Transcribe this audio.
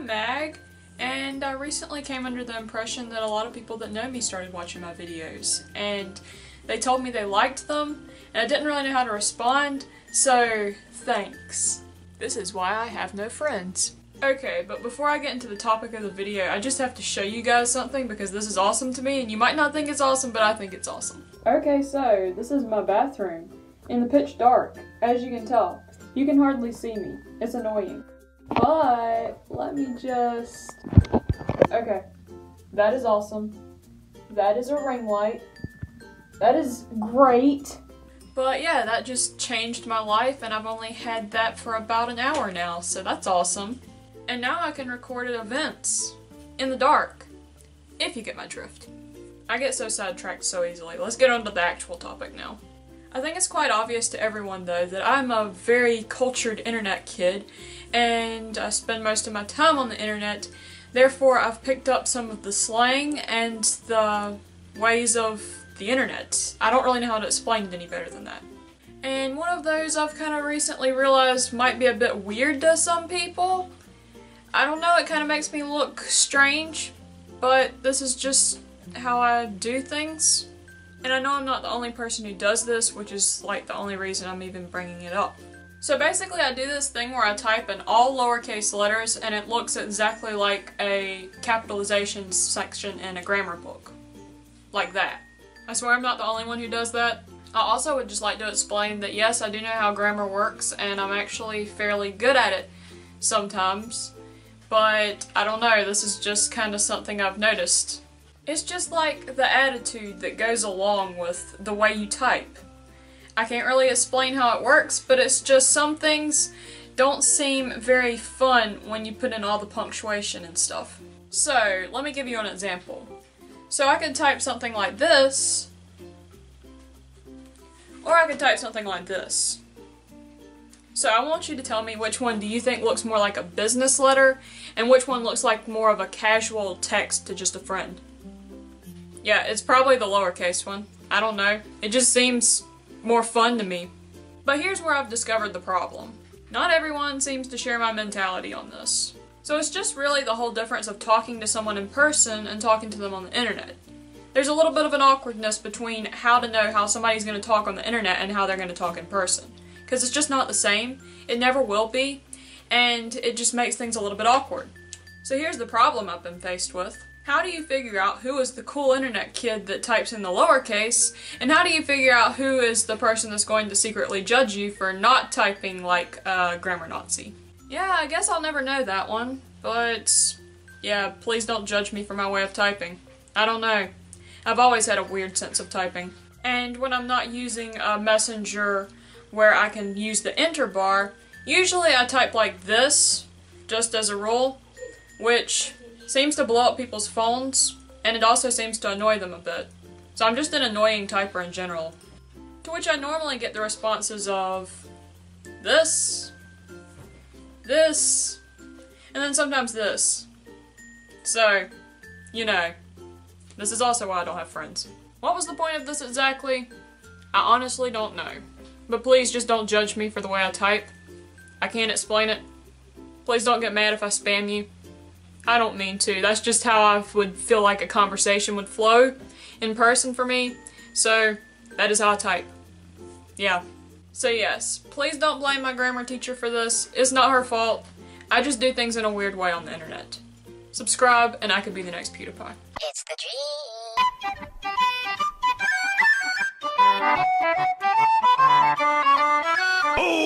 I'm Mag, and I recently came under the impression that a lot of people that know me started watching my videos, and they told me they liked them, and I didn't really know how to respond, so thanks. This is why I have no friends. Okay, but before I get into the topic of the video, I just have to show you guys something because this is awesome to me, and you might not think it's awesome, but I think it's awesome. Okay, so this is my bathroom. In the pitch dark, as you can tell. You can hardly see me. It's annoying. But, let me just... Okay. That is awesome. That is a ring light. That is great. But yeah, that just changed my life, and I've only had that for about an hour now, so that's awesome. And now I can record at events. In the dark. If you get my drift. I get so sidetracked so easily. Let's get on to the actual topic now. I think it's quite obvious to everyone though that I'm a very cultured internet kid, and I spend most of my time on the internet. Therefore, I've picked up some of the slang and the ways of the internet. I don't really know how to explain it any better than that. And one of those I've kind of recently realized might be a bit weird to some people. I don't know, it kind of makes me look strange, but this is just how I do things. And I know I'm not the only person who does this, which is like the only reason I'm even bringing it up. So basically I do this thing where I type in all lowercase letters and it looks exactly like a capitalization section in a grammar book. Like that. I swear I'm not the only one who does that. I also would just like to explain that yes, I do know how grammar works and I'm actually fairly good at it sometimes. But I don't know, this is just kind of something I've noticed. It's just like the attitude that goes along with the way you type. I can't really explain how it works, but it's just some things don't seem very fun when you put in all the punctuation and stuff. So, let me give you an example. So I could type something like this, or I could type something like this. So I want you to tell me which one do you think looks more like a business letter, and which one looks like more of a casual text to just a friend. Yeah, it's probably the lowercase one. I don't know. It just seems more fun to me. But here's where I've discovered the problem. Not everyone seems to share my mentality on this. So it's just really the whole difference of talking to someone in person and talking to them on the internet. There's a little bit of an awkwardness between how to know how somebody's going to talk on the internet and how they're going to talk in person. Because it's just not the same. It never will be. And it just makes things a little bit awkward. So here's the problem I've been faced with. How do you figure out who is the cool internet kid that types in the lowercase, and how do you figure out who is the person that's going to secretly judge you for not typing like a grammar Nazi? Yeah, I guess I'll never know that one, but yeah, please don't judge me for my way of typing. I don't know. I've always had a weird sense of typing. And when I'm not using a messenger where I can use the enter bar, usually I type like this, just as a rule, which seems to blow up people's phones, and it also seems to annoy them a bit. So I'm just an annoying typer in general. To which I normally get the responses of this, this, and then sometimes this. So, you know, this is also why I don't have friends. What was the point of this exactly? I honestly don't know. But please just don't judge me for the way I type. I can't explain it. Please don't get mad if I spam you. I don't mean to. That's just how I would feel like a conversation would flow in person for me. So, that is how I type. Yeah. So yes, please don't blame my grammar teacher for this. It's not her fault. I just do things in a weird way on the internet. Subscribe, and I could be the next PewDiePie. It's the dream.